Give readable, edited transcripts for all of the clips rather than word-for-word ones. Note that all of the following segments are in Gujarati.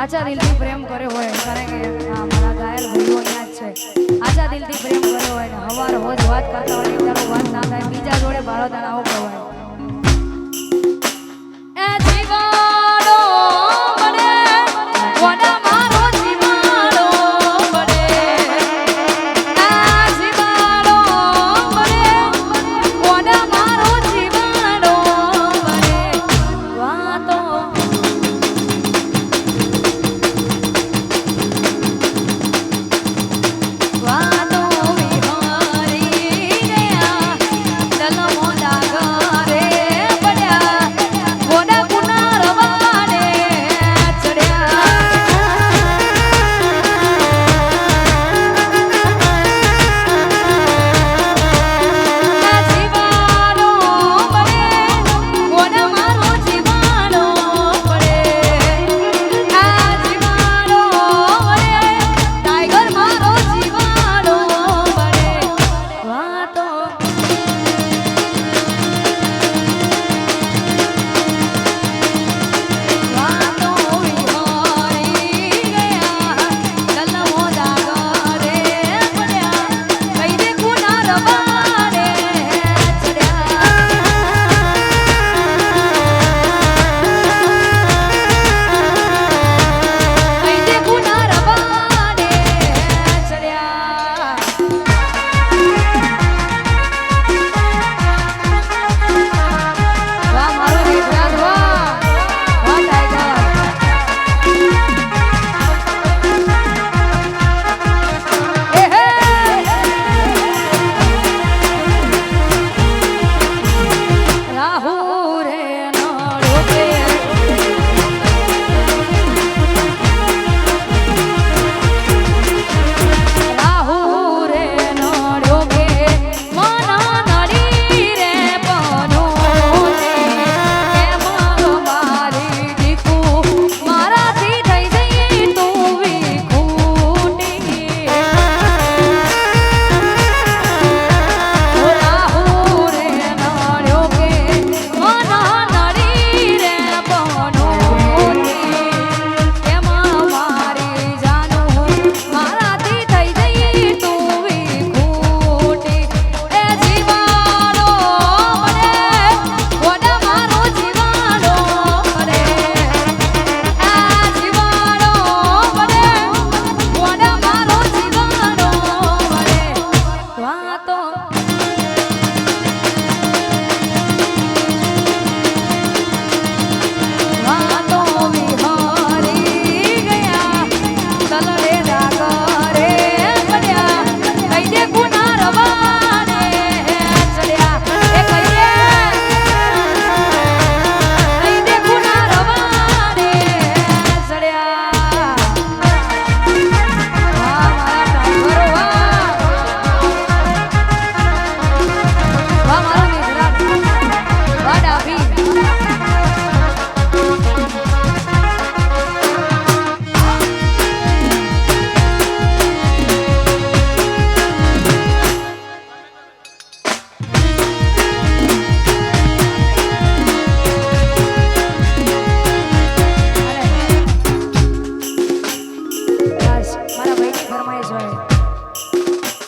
આચા દિલથી પ્રેમ કર્યો હોય કારણ કે મારા ઘાયલ ભાઈઓ અહીંયા જ છે આચા દિલથી પ્રેમ કર્યો હોય ને હવાર રોજ વાત કરતા હોય તારો વાત ના થાય બીજા જોડે બાળો દાડા આવું કહેવાય એ જીવાડો મને કોના મારો જીવાડો મને આ જીવાડો મને કોના મારો જીવાડો મને વાતો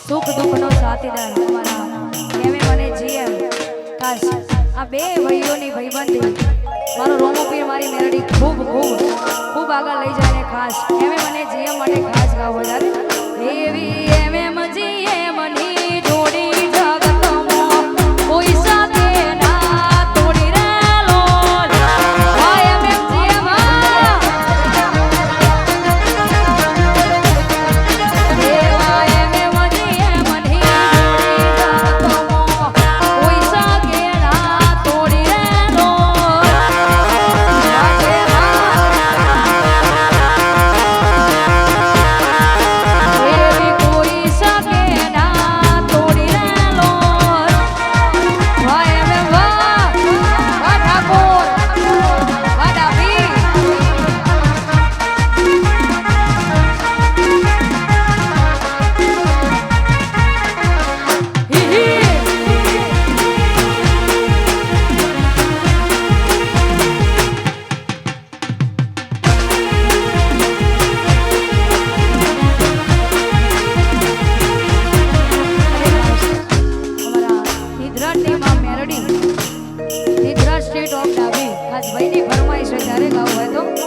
સુખ દુઃખનો સાથીદાર અમારા એમે મને જીએમ ખાસ આ બે ભાઈઓની ભાઈબંધી મારો રોમોપીર મારી મેરડી ખૂબ ખૂબ ખૂબ આગળ લઈ જાય ને ખાસ એમે મને જીએમ માટે ખાસ ગાવો જ્યારે એવી એમે જીએમ ની જોડી જગતમાં કોઈ સાથે ના તોડી રે લોલ હા એમે જીએમ કોઈ સા ભાઈની ફરમાઈશ છે ત્યારે ગાવું હોય તો